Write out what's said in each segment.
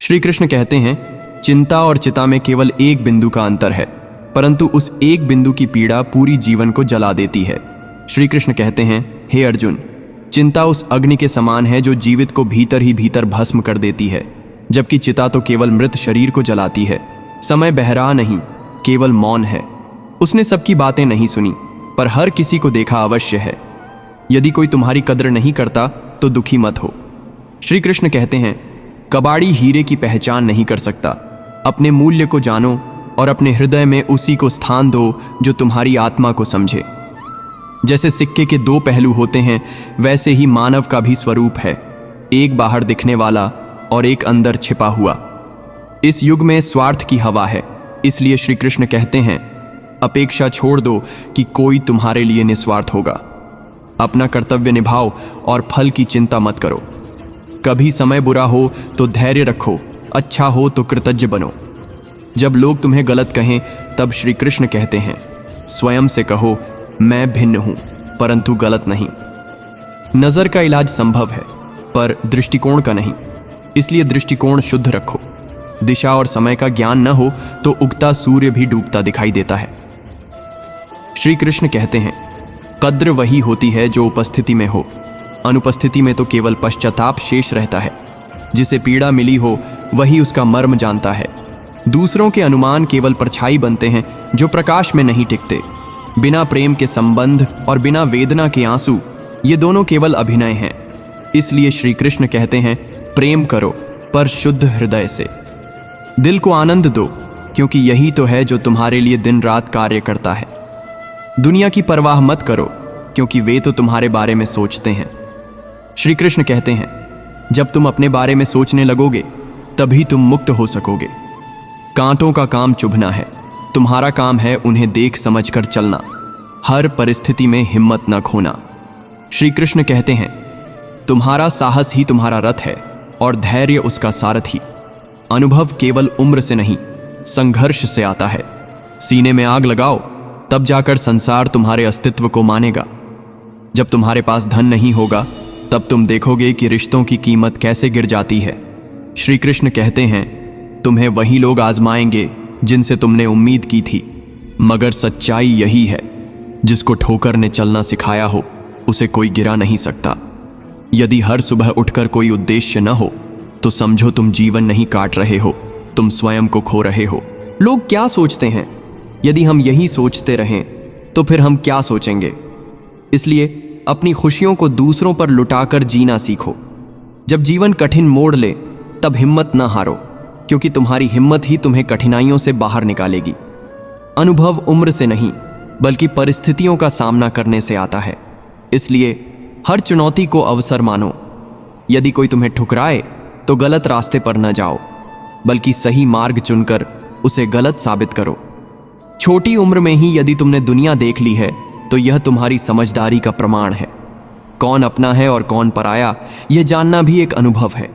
श्री कृष्ण कहते हैं, चिंता और चिता में केवल एक बिंदु का अंतर है, परंतु उस एक बिंदु की पीड़ा पूरी जीवन को जला देती है। श्री कृष्ण कहते हैं, हे अर्जुन, चिंता उस अग्नि के समान है जो जीवित को भीतर ही भीतर भस्म कर देती है, जबकि चिता तो केवल मृत शरीर को जलाती है। समय बहरा नहीं, केवल मौन है। उसने सबकी बातें नहीं सुनी, पर हर किसी को देखा अवश्य है। यदि कोई तुम्हारी कद्र नहीं करता तो दुखी मत हो। श्री कृष्ण कहते हैं, कबाड़ी हीरे की पहचान नहीं कर सकता। अपने मूल्य को जानो और अपने हृदय में उसी को स्थान दो जो तुम्हारी आत्मा को समझे। जैसे सिक्के के दो पहलू होते हैं, वैसे ही मानव का भी स्वरूप है, एक बाहर दिखने वाला और एक अंदर छिपा हुआ। इस युग में स्वार्थ की हवा है, इसलिए श्री कृष्ण कहते हैं, अपेक्षा छोड़ दो कि कोई तुम्हारे लिए निस्वार्थ होगा। अपना कर्तव्य निभाओ और फल की चिंता मत करो। कभी समय बुरा हो तो धैर्य रखो, अच्छा हो तो कृतज्ञ बनो। जब लोग तुम्हें गलत कहें तब श्री कृष्ण कहते हैं, स्वयं से कहो, मैं भिन्न हूं परंतु गलत नहीं। नजर का इलाज संभव है पर दृष्टिकोण का नहीं, इसलिए दृष्टिकोण शुद्ध रखो। दिशा और समय का ज्ञान न हो तो उगता सूर्य भी डूबता दिखाई देता है। श्री कृष्ण कहते हैं, कद्र वही होती है जो उपस्थिति में हो, अनुपस्थिति में तो केवल पश्चाताप शेष रहता है। जिसे पीड़ा मिली हो वही उसका मर्म जानता है। दूसरों के अनुमान केवल परछाई बनते हैं जो प्रकाश में नहीं टिकते। बिना प्रेम के संबंध और बिना वेदना के आंसू, ये दोनों केवल अभिनय हैं। इसलिए श्री कृष्ण कहते हैं, प्रेम करो पर शुद्ध हृदय से। दिल को आनंद दो, क्योंकि यही तो है जो तुम्हारे लिए दिन रात कार्य करता है। दुनिया की परवाह मत करो, क्योंकि वे तो तुम्हारे बारे में सोचते हैं। श्री कृष्ण कहते हैं, जब तुम अपने बारे में सोचने लगोगे तभी तुम मुक्त हो सकोगे। कांटों का काम चुभना है, तुम्हारा काम है उन्हें देख समझ कर चलना। हर परिस्थिति में हिम्मत न खोना। श्री कृष्ण कहते हैं, तुम्हारा साहस ही तुम्हारा रथ है और धैर्य उसका सारथी। अनुभव केवल उम्र से नहीं, संघर्ष से आता है। सीने में आग लगाओ, तब जाकर संसार तुम्हारे अस्तित्व को मानेगा। जब तुम्हारे पास धन नहीं होगा तब तुम देखोगे कि रिश्तों की कीमत कैसे गिर जाती है। श्री कृष्ण कहते हैं, तुम्हें वही लोग आजमाएंगे जिनसे तुमने उम्मीद की थी, मगर सच्चाई यही है, जिसको ठोकर ने चलना सिखाया हो उसे कोई गिरा नहीं सकता। यदि हर सुबह उठकर कोई उद्देश्य न हो तो समझो तुम जीवन नहीं काट रहे हो, तुम स्वयं को खो रहे हो। लोग क्या सोचते हैं, यदि हम यही सोचते रहें तो फिर हम क्या सोचेंगे। इसलिए अपनी खुशियों को दूसरों पर लुटाकर जीना सीखो। जब जीवन कठिन मोड़ ले तब हिम्मत न हारो, क्योंकि तुम्हारी हिम्मत ही तुम्हें कठिनाइयों से बाहर निकालेगी। अनुभव उम्र से नहीं बल्कि परिस्थितियों का सामना करने से आता है। इसलिए हर चुनौती को अवसर मानो। यदि कोई तुम्हें ठुकराए तो गलत रास्ते पर न जाओ, बल्कि सही मार्ग चुनकर उसे गलत साबित करो। छोटी उम्र में ही यदि तुमने दुनिया देख ली है तो यह तुम्हारी समझदारी का प्रमाण है। कौन अपना है और कौन पराया, यह जानना भी एक अनुभव है।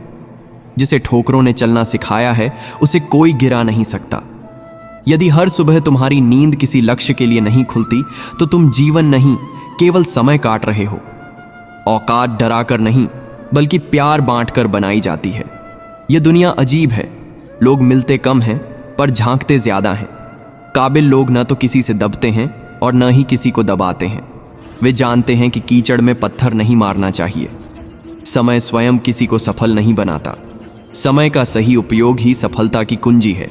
जिसे ठोकरों ने चलना सिखाया है उसे कोई गिरा नहीं सकता। यदि हर सुबह तुम्हारी नींद किसी लक्ष्य के लिए नहीं खुलती तो तुम जीवन नहीं, केवल समय काट रहे हो। औकात डराकर नहीं बल्कि प्यार बांटकर बनाई जाती है। यह दुनिया अजीब है, लोग मिलते कम हैं पर झांकते ज्यादा हैं। काबिल लोग न तो किसी से दबते हैं और न ही किसी को दबाते हैं। वे जानते हैं कि कीचड़ में पत्थर नहीं मारना चाहिए। समय स्वयं किसी को सफल नहीं बनाता, समय का सही उपयोग ही सफलता की कुंजी है।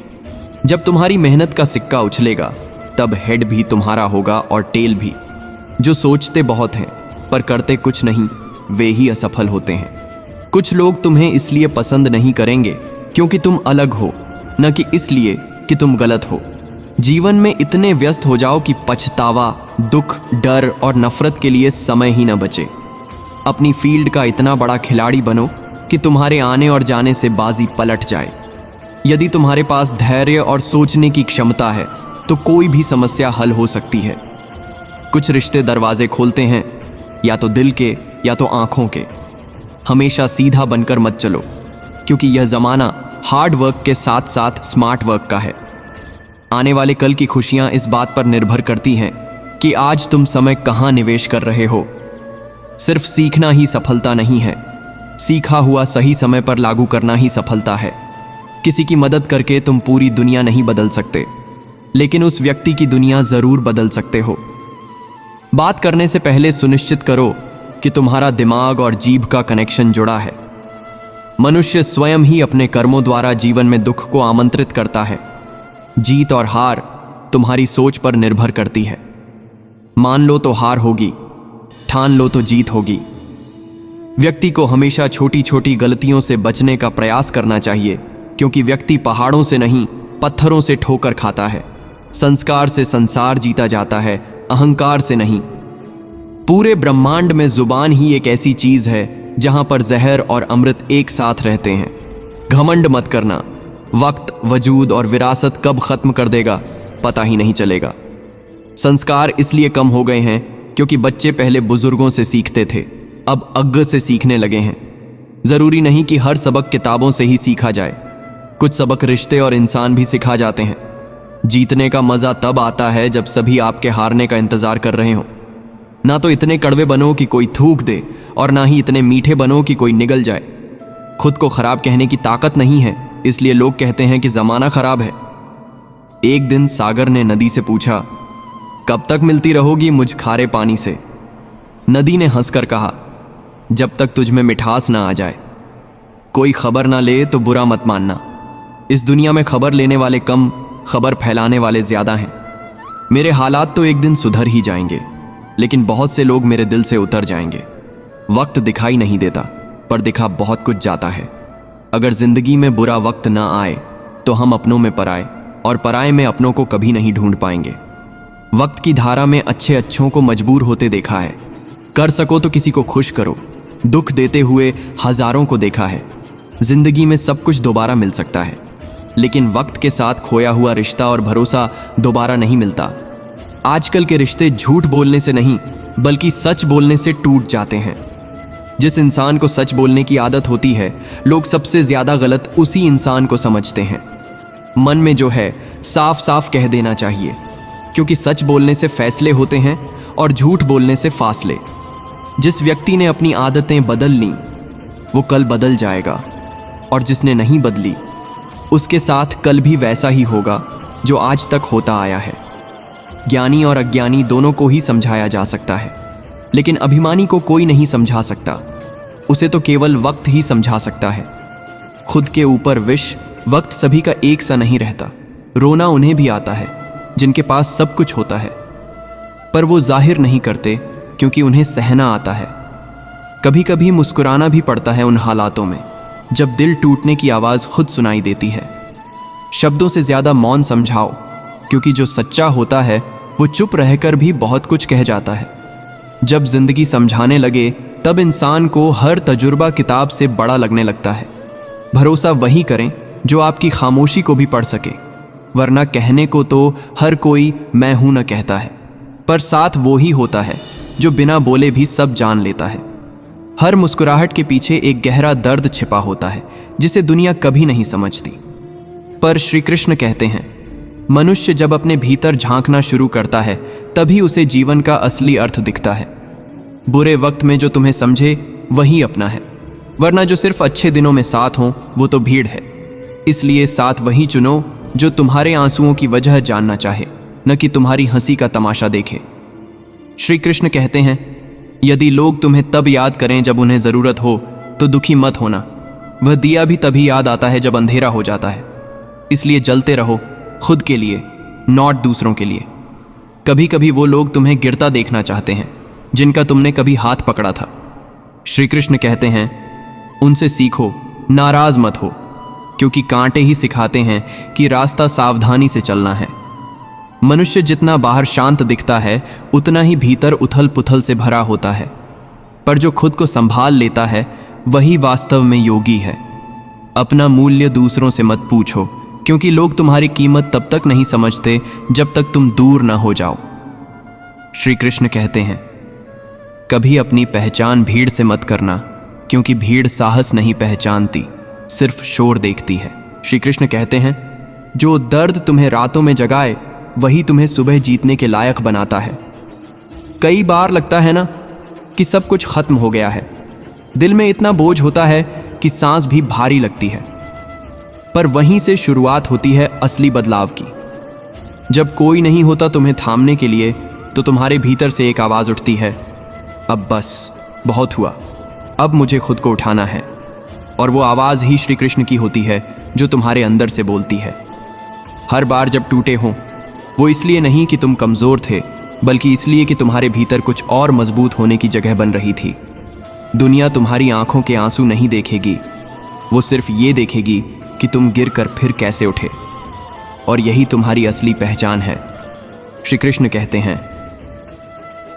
जब तुम्हारी मेहनत का सिक्का उछलेगा तब हेड भी तुम्हारा होगा और टेल भी। जो सोचते बहुत हैं पर करते कुछ नहीं, वे ही असफल होते हैं। कुछ लोग तुम्हें इसलिए पसंद नहीं करेंगे क्योंकि तुम अलग हो, न कि इसलिए कि तुम गलत हो। जीवन में इतने व्यस्त हो जाओ कि पछतावा, दुख, डर और नफरत के लिए समय ही न बचे। अपनी फील्ड का इतना बड़ा खिलाड़ी बनो कि तुम्हारे आने और जाने से बाजी पलट जाए। यदि तुम्हारे पास धैर्य और सोचने की क्षमता है तो कोई भी समस्या हल हो सकती है। कुछ रिश्ते दरवाजे खोलते हैं, या तो दिल के या तो आंखों के। हमेशा सीधा बनकर मत चलो, क्योंकि यह जमाना हार्ड वर्क के साथ साथ स्मार्ट वर्क का है। आने वाले कल की खुशियां इस बात पर निर्भर करती हैं कि आज तुम समय कहां निवेश कर रहे हो। सिर्फ सीखना ही सफलता नहीं है, सीखा हुआ सही समय पर लागू करना ही सफलता है। किसी की मदद करके तुम पूरी दुनिया नहीं बदल सकते, लेकिन उस व्यक्ति की दुनिया जरूर बदल सकते हो। बात करने से पहले सुनिश्चित करो कि तुम्हारा दिमाग और जीभ का कनेक्शन जुड़ा है। मनुष्य स्वयं ही अपने कर्मों द्वारा जीवन में दुख को आमंत्रित करता है। जीत और हार तुम्हारी सोच पर निर्भर करती है। मान लो तो हार होगी, ठान लो तो जीत होगी। व्यक्ति को हमेशा छोटी छोटी गलतियों से बचने का प्रयास करना चाहिए, क्योंकि व्यक्ति पहाड़ों से नहीं पत्थरों से ठोकर खाता है। संस्कार से संसार जीता जाता है, अहंकार से नहीं। पूरे ब्रह्मांड में जुबान ही एक ऐसी चीज है जहां पर जहर और अमृत एक साथ रहते हैं। घमंड मत करना। वक्त, वजूद और विरासत कब खत्म कर देगा पता ही नहीं चलेगा। संस्कार इसलिए कम हो गए हैं क्योंकि बच्चे पहले बुजुर्गों से सीखते थे, अब अज्ञ से सीखने लगे हैं। जरूरी नहीं कि हर सबक किताबों से ही सीखा जाए। कुछ सबक रिश्ते और इंसान भी सिखा जाते हैं। जीतने का मजा तब आता है जब सभी आपके हारने का इंतजार कर रहे हो। ना तो इतने कड़वे बनो कि कोई थूक दे, और ना ही इतने मीठे बनो कि कोई निगल जाए। खुद को खराब कहने की ताकत नहीं है, इसलिए लोग कहते हैं कि जमाना खराब है। एक दिन सागर ने नदी से पूछा, कब तक मिलती रहोगी मुझ खारे पानी से? नदी ने हंसकर कहा, जब तक तुझ में मिठास ना आ जाए। कोई खबर ना ले तो बुरा मत मानना। इस दुनिया में खबर लेने वाले कम, खबर फैलाने वाले ज्यादा हैं। मेरे हालात तो एक दिन सुधर ही जाएंगे, लेकिन बहुत से लोग मेरे दिल से उतर जाएंगे। वक्त दिखाई नहीं देता, पर दिखा बहुत कुछ जाता है। अगर जिंदगी में बुरा वक्त ना आए तो हम अपनों में पराए, और पराए में अपनों को कभी नहीं ढूंढ पाएंगे। वक्त की धारा में अच्छे अच्छों को मजबूर होते देखा है। कर सको तो किसी को खुश करो। दुख देते हुए हजारों को देखा है। जिंदगी में सब कुछ दोबारा मिल सकता है, लेकिन वक्त के साथ खोया हुआ रिश्ता और भरोसा दोबारा नहीं मिलता। आजकल के रिश्ते झूठ बोलने से नहीं, बल्कि सच बोलने से टूट जाते हैं। जिस इंसान को सच बोलने की आदत होती है, लोग सबसे ज्यादा गलत उसी इंसान को समझते हैं। मन में जो है साफ साफ कह देना चाहिए, क्योंकि सच बोलने से फैसले होते हैं और झूठ बोलने से फासले। जिस व्यक्ति ने अपनी आदतें बदल लीं, वो कल बदल जाएगा, और जिसने नहीं बदली, उसके साथ कल भी वैसा ही होगा जो आज तक होता आया है। ज्ञानी और अज्ञानी दोनों को ही समझाया जा सकता है, लेकिन अभिमानी को कोई नहीं समझा सकता। उसे तो केवल वक्त ही समझा सकता है। खुद के ऊपर विष, वक्त सभी का एक सा नहीं रहता। रोना उन्हें भी आता है जिनके पास सब कुछ होता है, पर वो जाहिर नहीं करते क्योंकि उन्हें सहना आता है। कभी कभी मुस्कुराना भी पड़ता है उन हालातों में जब दिल टूटने की आवाज़ खुद सुनाई देती है। शब्दों से ज़्यादा मौन समझाओ, क्योंकि जो सच्चा होता है वो चुप रहकर भी बहुत कुछ कह जाता है। जब जिंदगी समझाने लगे तब इंसान को हर तजुर्बा किताब से बड़ा लगने लगता है। भरोसा वही करें जो आपकी खामोशी को भी पढ़ सके, वरना कहने को तो हर कोई मैं हूं न कहता है, पर साथ वो ही होता है जो बिना बोले भी सब जान लेता है। हर मुस्कुराहट के पीछे एक गहरा दर्द छिपा होता है जिसे दुनिया कभी नहीं समझती। पर श्री कृष्ण कहते हैं, मनुष्य जब अपने भीतर झांकना शुरू करता है तभी उसे जीवन का असली अर्थ दिखता है। बुरे वक्त में जो तुम्हें समझे वही अपना है, वरना जो सिर्फ अच्छे दिनों में साथ हो वो तो भीड़ है। इसलिए साथ वही चुनो जो तुम्हारे आंसुओं की वजह जानना चाहे, न कि तुम्हारी हंसी का तमाशा देखे। श्री कृष्ण कहते हैं, यदि लोग तुम्हें तब याद करें जब उन्हें ज़रूरत हो तो दुखी मत होना। वह दिया भी तभी याद आता है जब अंधेरा हो जाता है। इसलिए जलते रहो खुद के लिए, नॉट दूसरों के लिए। कभी कभी वो लोग तुम्हें गिरता देखना चाहते हैं जिनका तुमने कभी हाथ पकड़ा था। श्री कृष्ण कहते हैं, उनसे सीखो, नाराज मत हो, क्योंकि कांटे ही सिखाते हैं कि रास्ता सावधानी से चलना है। मनुष्य जितना बाहर शांत दिखता है उतना ही भीतर उथल पुथल से भरा होता है, पर जो खुद को संभाल लेता है वही वास्तव में योगी है। अपना मूल्य दूसरों से मत पूछो, क्योंकि लोग तुम्हारी कीमत तब तक नहीं समझते जब तक तुम दूर ना हो जाओ। श्री कृष्ण कहते हैं, कभी अपनी पहचान भीड़ से मत करना, क्योंकि भीड़ साहस नहीं पहचानती, सिर्फ शोर देखती है। श्री कृष्ण कहते हैं, जो दर्द तुम्हें रातों में जगाए वही तुम्हें सुबह जीतने के लायक बनाता है। कई बार लगता है ना कि सब कुछ खत्म हो गया है। दिल में इतना बोझ होता है कि सांस भी भारी लगती है। पर वहीं से शुरुआत होती है असली बदलाव की। जब कोई नहीं होता तुम्हें थामने के लिए, तो तुम्हारे भीतर से एक आवाज उठती है, अब बस, बहुत हुआ, अब मुझे खुद को उठाना है। और वो आवाज ही श्री कृष्ण की होती है जो तुम्हारे अंदर से बोलती है। हर बार जब टूटे हों, वो इसलिए नहीं कि तुम कमजोर थे, बल्कि इसलिए कि तुम्हारे भीतर कुछ और मजबूत होने की जगह बन रही थी। दुनिया तुम्हारी आंखों के आंसू नहीं देखेगी, वो सिर्फ ये देखेगी कि तुम गिर कर फिर कैसे उठे। और यही तुम्हारी असली पहचान है। श्री कृष्ण कहते हैं,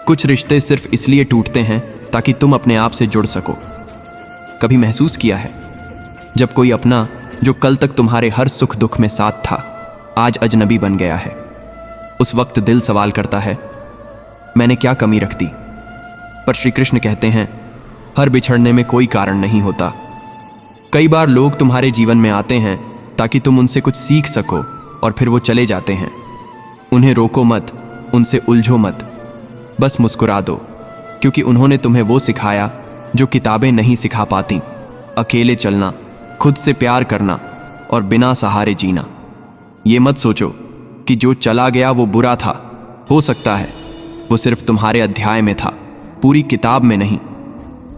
कुछ रिश्ते सिर्फ इसलिए टूटते हैं ताकि तुम अपने आप से जुड़ सको। कभी महसूस किया है जब कोई अपना जो कल तक तुम्हारे हर सुख दुख में साथ था, आज अजनबी बन गया है? उस वक्त दिल सवाल करता है, मैंने क्या कमी रख दी? पर श्री कृष्ण कहते हैं, हर बिछड़ने में कोई कारण नहीं होता। कई बार लोग तुम्हारे जीवन में आते हैं ताकि तुम उनसे कुछ सीख सको, और फिर वो चले जाते हैं। उन्हें रोको मत, उनसे उलझो मत, बस मुस्कुरा दो, क्योंकि उन्होंने तुम्हें वो सिखाया जो किताबें नहीं सिखा पाती। अकेले चलना, खुद से प्यार करना और बिना सहारे जीना। ये मत सोचो कि जो चला गया वो बुरा था। हो सकता है वो सिर्फ तुम्हारे अध्याय में था, पूरी किताब में नहीं।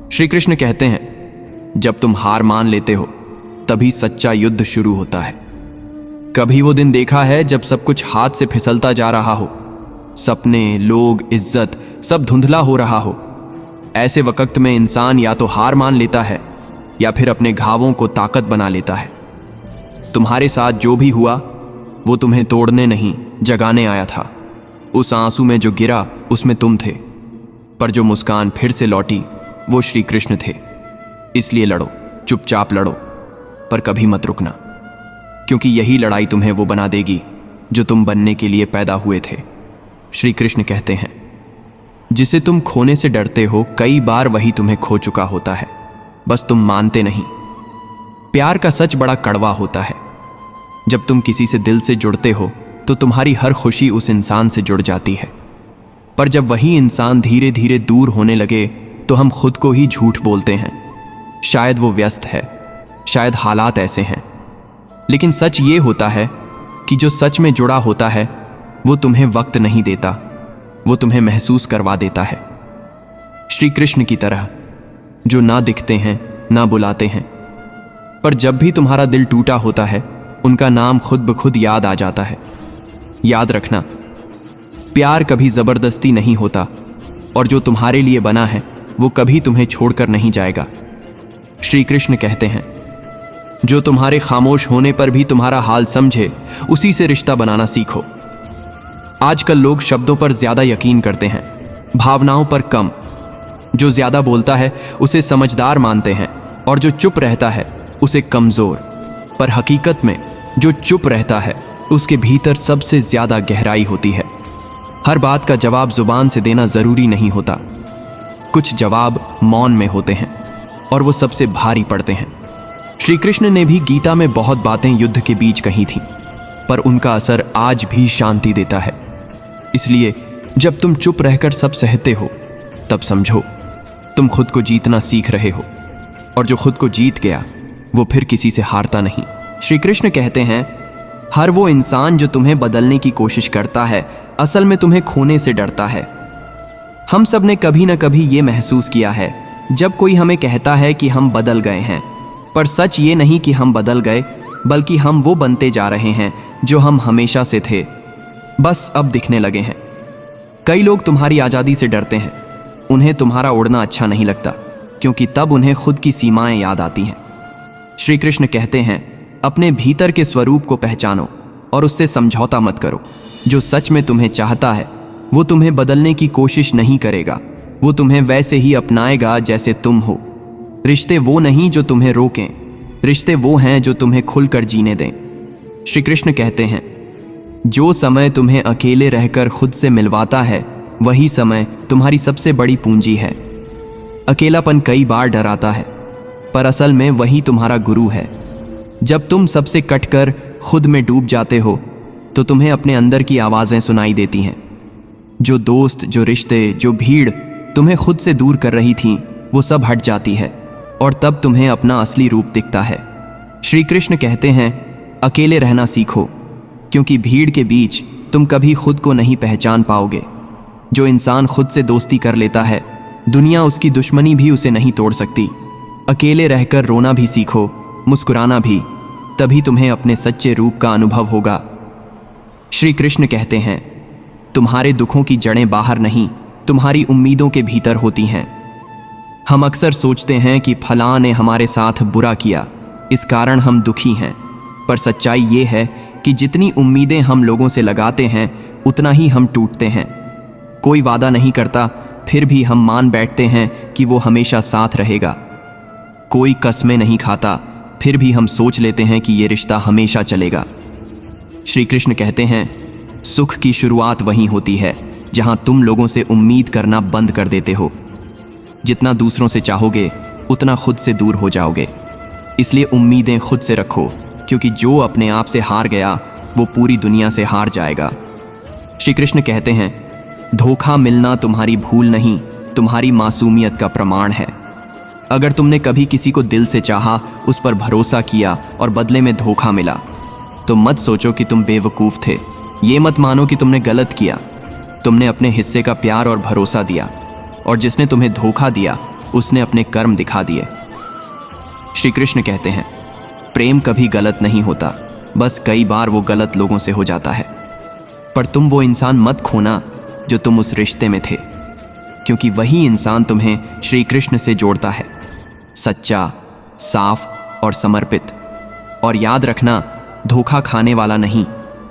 श्री कृष्ण कहते हैं, जब तुम हार मान लेते हो तभी सच्चा युद्ध शुरू होता है। कभी वो दिन देखा है जब सब कुछ हाथ से फिसलता जा रहा हो, सपने, लोग, इज्जत सब धुंधला हो रहा हो? ऐसे वक्त में इंसान या तो हार मान लेता है या फिर अपने घावों को ताकत बना लेता है। तुम्हारे साथ जो भी हुआ वो तुम्हें तोड़ने नहीं, जगाने आया था। उस आंसू में जो गिरा उसमें तुम थे, पर जो मुस्कान फिर से लौटी वो श्री कृष्ण थे। इसलिए लड़ो, चुपचाप लड़ो, पर कभी मत रुकना, क्योंकि यही लड़ाई तुम्हें वो बना देगी जो तुम बनने के लिए पैदा हुए थे। श्री कृष्ण कहते हैं, जिसे तुम खोने से डरते हो, कई बार वही तुम्हें खो चुका होता है, बस तुम मानते नहीं। प्यार का सच बड़ा कड़वा होता है। जब तुम किसी से दिल से जुड़ते हो तो तुम्हारी हर खुशी उस इंसान से जुड़ जाती है, पर जब वही इंसान धीरे धीरे दूर होने लगे तो हम खुद को ही झूठ बोलते हैं। शायद वो व्यस्त है, शायद हालात ऐसे हैं, लेकिन सच ये होता है कि जो सच में जुड़ा होता है वो तुम्हें वक्त नहीं देता, वो तुम्हें महसूस करवा देता है। श्री कृष्ण की तरह, जो ना दिखते हैं, ना बुलाते हैं, पर जब भी तुम्हारा दिल टूटा होता है उनका नाम खुद ब खुद याद आ जाता है। याद रखना, प्यार कभी जबरदस्ती नहीं होता, और जो तुम्हारे लिए बना है वो कभी तुम्हें छोड़कर नहीं जाएगा। श्री कृष्ण कहते हैं, जो तुम्हारे खामोश होने पर भी तुम्हारा हाल समझे, उसी से रिश्ता बनाना सीखो। आजकल लोग शब्दों पर ज्यादा यकीन करते हैं, भावनाओं पर कम। जो ज्यादा बोलता है उसे समझदार मानते हैं, और जो चुप रहता है उसे कमजोर। पर हकीकत में जो चुप रहता है उसके भीतर सबसे ज्यादा गहराई होती है। हर बात का जवाब जुबान से देना जरूरी नहीं होता। कुछ जवाब मौन में होते हैं और वो सबसे भारी पड़ते हैं। श्री कृष्ण ने भी गीता में बहुत बातें युद्ध के बीच कही थीं, पर उनका असर आज भी शांति देता है। इसलिए जब तुम चुप रहकर सब सहते हो, तब समझो तुम खुद को जीतना सीख रहे हो, और जो खुद को जीत गया वो फिर किसी से हारता नहीं। श्री कृष्ण कहते हैं, हर वो इंसान जो तुम्हें बदलने की कोशिश करता है, असल में तुम्हें खोने से डरता है। हम सब ने कभी न कभी ये महसूस किया है जब कोई हमें कहता है कि हम बदल गए हैं, पर सच ये नहीं कि हम बदल गए, बल्कि हम वो बनते जा रहे हैं जो हम हमेशा से थे, बस अब दिखने लगे हैं। कई लोग तुम्हारी आज़ादी से डरते हैं। उन्हें तुम्हारा उड़ना अच्छा नहीं लगता, क्योंकि तब उन्हें खुद की सीमाएं याद आती हैं। श्री कृष्ण कहते हैं, अपने भीतर के स्वरूप को पहचानो और उससे समझौता मत करो। जो सच में तुम्हें चाहता है वो तुम्हें बदलने की कोशिश नहीं करेगा, वो तुम्हें वैसे ही अपनाएगा जैसे तुम हो। रिश्ते वो नहीं जो तुम्हें रोकें, रिश्ते वो हैं जो तुम्हें खुलकर जीने दें। श्री कृष्ण कहते हैं, जो समय तुम्हें अकेले रहकर खुद से मिलवाता है, वही समय तुम्हारी सबसे बड़ी पूंजी है। अकेलापन कई बार डराता है, पर असल में वही तुम्हारा गुरु है। जब तुम सबसे कटकर खुद में डूब जाते हो तो तुम्हें अपने अंदर की आवाज़ें सुनाई देती हैं। जो दोस्त, जो रिश्ते, जो भीड़ तुम्हें खुद से दूर कर रही थी, वो सब हट जाती है, और तब तुम्हें अपना असली रूप दिखता है। श्री कृष्ण कहते हैं, अकेले रहना सीखो, क्योंकि भीड़ के बीच तुम कभी खुद को नहीं पहचान पाओगे। जो इंसान खुद से दोस्ती कर लेता है, दुनिया उसकी दुश्मनी भी उसे नहीं तोड़ सकती। अकेले रहकर रोना भी सीखो, मुस्कुराना भी, तभी तुम्हें अपने सच्चे रूप का अनुभव होगा। श्री कृष्ण कहते हैं, तुम्हारे दुखों की जड़ें बाहर नहीं, तुम्हारी उम्मीदों के भीतर होती हैं। हम अक्सर सोचते हैं कि फलां ने हमारे साथ बुरा किया, इस कारण हम दुखी हैं। पर सच्चाई ये है कि जितनी उम्मीदें हम लोगों से लगाते हैं, उतना ही हम टूटते हैं। कोई वादा नहीं करता, फिर भी हम मान बैठते हैं कि वो हमेशा साथ रहेगा। कोई कस्में नहीं खाता, फिर भी हम सोच लेते हैं कि ये रिश्ता हमेशा चलेगा। श्री कृष्ण कहते हैं, सुख की शुरुआत वहीं होती है जहां तुम लोगों से उम्मीद करना बंद कर देते हो। जितना दूसरों से चाहोगे, उतना खुद से दूर हो जाओगे। इसलिए उम्मीदें खुद से रखो, क्योंकि जो अपने आप से हार गया, वो पूरी दुनिया से हार जाएगा। श्री कृष्ण कहते हैं, धोखा मिलना तुम्हारी भूल नहीं, तुम्हारी मासूमियत का प्रमाण है। अगर तुमने कभी किसी को दिल से चाहा, उस पर भरोसा किया और बदले में धोखा मिला, तो मत सोचो कि तुम बेवकूफ़ थे। ये मत मानो कि तुमने गलत किया। तुमने अपने हिस्से का प्यार और भरोसा दिया, और जिसने तुम्हें धोखा दिया, उसने अपने कर्म दिखा दिए। श्री कृष्ण कहते हैं, प्रेम कभी गलत नहीं होता, बस कई बार वो गलत लोगों से हो जाता है। पर तुम वो इंसान मत खोना जो तुम उस रिश्ते में थे, क्योंकि वही इंसान तुम्हें श्री कृष्ण से जोड़ता है, सच्चा, साफ और समर्पित। और याद रखना, धोखा खाने वाला नहीं,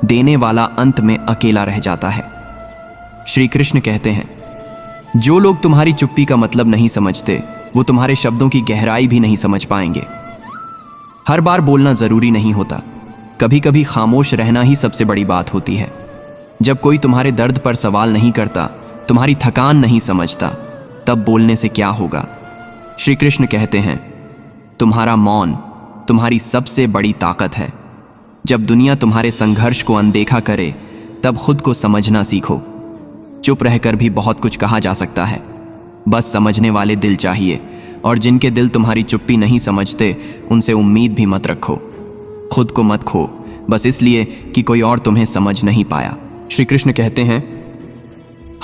देने वाला अंत में अकेला रह जाता है। श्री कृष्ण कहते हैं, जो लोग तुम्हारी चुप्पी का मतलब नहीं समझते, वो तुम्हारे शब्दों की गहराई भी नहीं समझ पाएंगे। हर बार बोलना जरूरी नहीं होता, कभी कभी खामोश रहना ही सबसे बड़ी बात होती है। जब कोई तुम्हारे दर्द पर सवाल नहीं करता, तुम्हारी थकान नहीं समझता, तब बोलने से क्या होगा। श्री कृष्ण कहते हैं, तुम्हारा मौन तुम्हारी सबसे बड़ी ताकत है। जब दुनिया तुम्हारे संघर्ष को अनदेखा करे, तब खुद को समझना सीखो। चुप रहकर भी बहुत कुछ कहा जा सकता है, बस समझने वाले दिल चाहिए। और जिनके दिल तुम्हारी चुप्पी नहीं समझते, उनसे उम्मीद भी मत रखो। खुद को मत खो, बस इसलिए कि कोई और तुम्हें समझ नहीं पाया। श्री कृष्ण कहते हैं,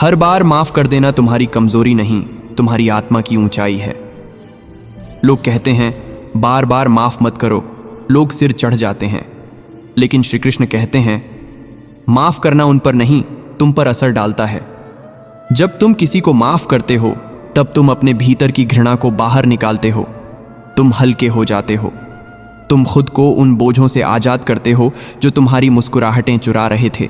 हर बार माफ कर देना तुम्हारी कमजोरी नहीं, तुम्हारी आत्मा की ऊंचाई है। लोग कहते हैं, बार बार माफ मत करो, लोग सिर चढ़ जाते हैं। लेकिन श्री कृष्ण कहते हैं, माफ करना उन पर नहीं, तुम पर असर डालता है। जब तुम किसी को माफ करते हो, तब तुम अपने भीतर की घृणा को बाहर निकालते हो। तुम हल्के हो जाते हो। तुम खुद को उन बोझों से आजाद करते हो जो तुम्हारी मुस्कुराहटें चुरा रहे थे।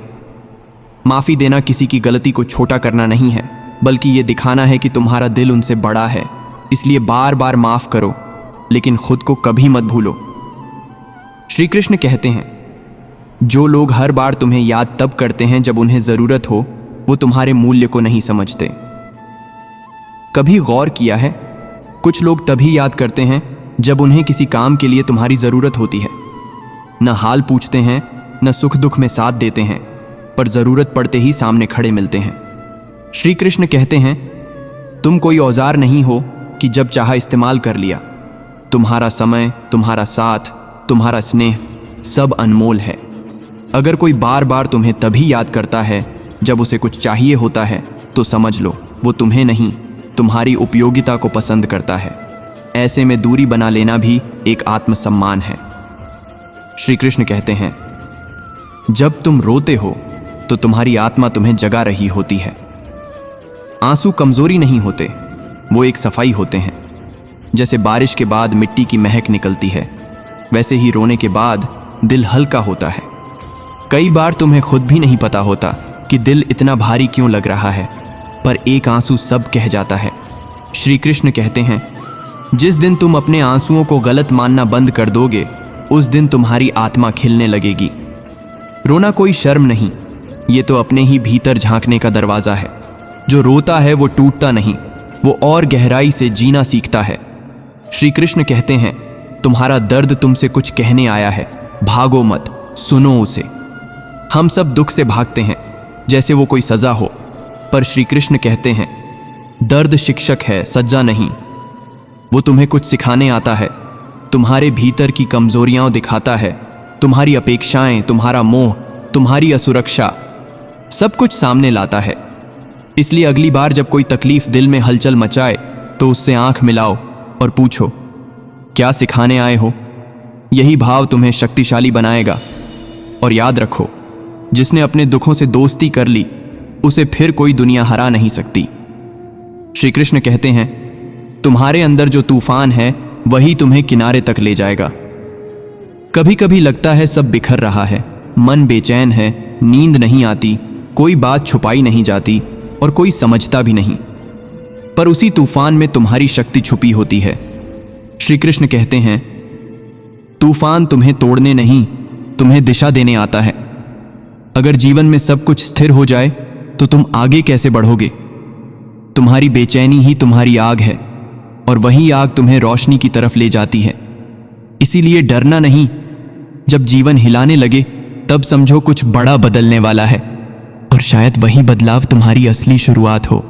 माफी देना किसी की गलती को छोटा करना नहीं है, बल्कि ये दिखाना है कि तुम्हारा दिल उनसे बड़ा है। इसलिए बार बार माफ करो, लेकिन खुद को कभी मत भूलो। श्री कृष्ण कहते हैं, जो लोग हर बार तुम्हें याद तब करते हैं जब उन्हें जरूरत हो, वो तुम्हारे मूल्य को नहीं समझते। कभी गौर किया है, कुछ लोग तभी याद करते हैं जब उन्हें किसी काम के लिए तुम्हारी जरूरत होती है। न हाल पूछते हैं, न सुख दुख में साथ देते हैं, पर जरूरत पड़ते ही सामने खड़े मिलते हैं। श्री कृष्ण कहते हैं, तुम कोई औजार नहीं हो कि जब चाहा इस्तेमाल कर लिया। तुम्हारा समय, तुम्हारा साथ, तुम्हारा स्नेह सब अनमोल है। अगर कोई बार बार तुम्हें तभी याद करता है जब उसे कुछ चाहिए होता है, तो समझ लो वो तुम्हें नहीं, तुम्हारी उपयोगिता को पसंद करता है। ऐसे में दूरी बना लेना भी एक आत्मसम्मान है। श्री कृष्ण कहते हैं, जब तुम रोते हो तो तुम्हारी आत्मा तुम्हें जगा रही होती है। आंसू कमजोरी नहीं होते, वो एक सफाई होते हैं। जैसे बारिश के बाद मिट्टी की महक निकलती है, वैसे ही रोने के बाद दिल हल्का होता है। कई बार तुम्हें खुद भी नहीं पता होता कि दिल इतना भारी क्यों लग रहा है, पर एक आंसू सब कह जाता है। श्री कृष्ण कहते हैं, जिस दिन तुम अपने आंसुओं को गलत मानना बंद कर दोगे, उस दिन तुम्हारी आत्मा खिलने लगेगी। रोना कोई शर्म नहीं, ये तो अपने ही भीतर झांकने का दरवाजा है। जो रोता है वो टूटता नहीं, वो और गहराई से जीना सीखता है। श्री कृष्ण कहते हैं, तुम्हारा दर्द तुमसे कुछ कहने आया है, भागो मत, सुनो उसे। हम सब दुख से भागते हैं जैसे वो कोई सजा हो, पर श्री कृष्ण कहते हैं, दर्द शिक्षक है, सजा नहीं। वो तुम्हें कुछ सिखाने आता है, तुम्हारे भीतर की कमजोरियां दिखाता है, तुम्हारी अपेक्षाएं, तुम्हारा मोह, तुम्हारी असुरक्षा, सब कुछ सामने लाता है। इसलिए अगली बार जब कोई तकलीफ दिल में हलचल मचाए तो उससे आंख मिलाओ और पूछो, क्या सिखाने आए हो? यही भाव तुम्हें शक्तिशाली बनाएगा। और याद रखो, जिसने अपने दुखों से दोस्ती कर ली उसे फिर कोई दुनिया हरा नहीं सकती। श्री कृष्ण कहते हैं, तुम्हारे अंदर जो तूफान है वही तुम्हें किनारे तक ले जाएगा। कभी कभी लगता है सब बिखर रहा है, मन बेचैन है, नींद नहीं आती, कोई बात छुपाई नहीं जाती और कोई समझता भी नहीं, पर उसी तूफान में तुम्हारी शक्ति छुपी होती है। श्री कृष्ण कहते हैं, तूफान तुम्हें तोड़ने नहीं, तुम्हें दिशा देने आता है। अगर जीवन में सब कुछ स्थिर हो जाए तो तुम आगे कैसे बढ़ोगे? तुम्हारी बेचैनी ही तुम्हारी आग है और वही आग तुम्हें रोशनी की तरफ ले जाती है। इसीलिए डरना नहीं। जब जीवन हिलाने लगे तब समझो कुछ बड़ा बदलने वाला है और शायद वही बदलाव तुम्हारी असली शुरुआत हो।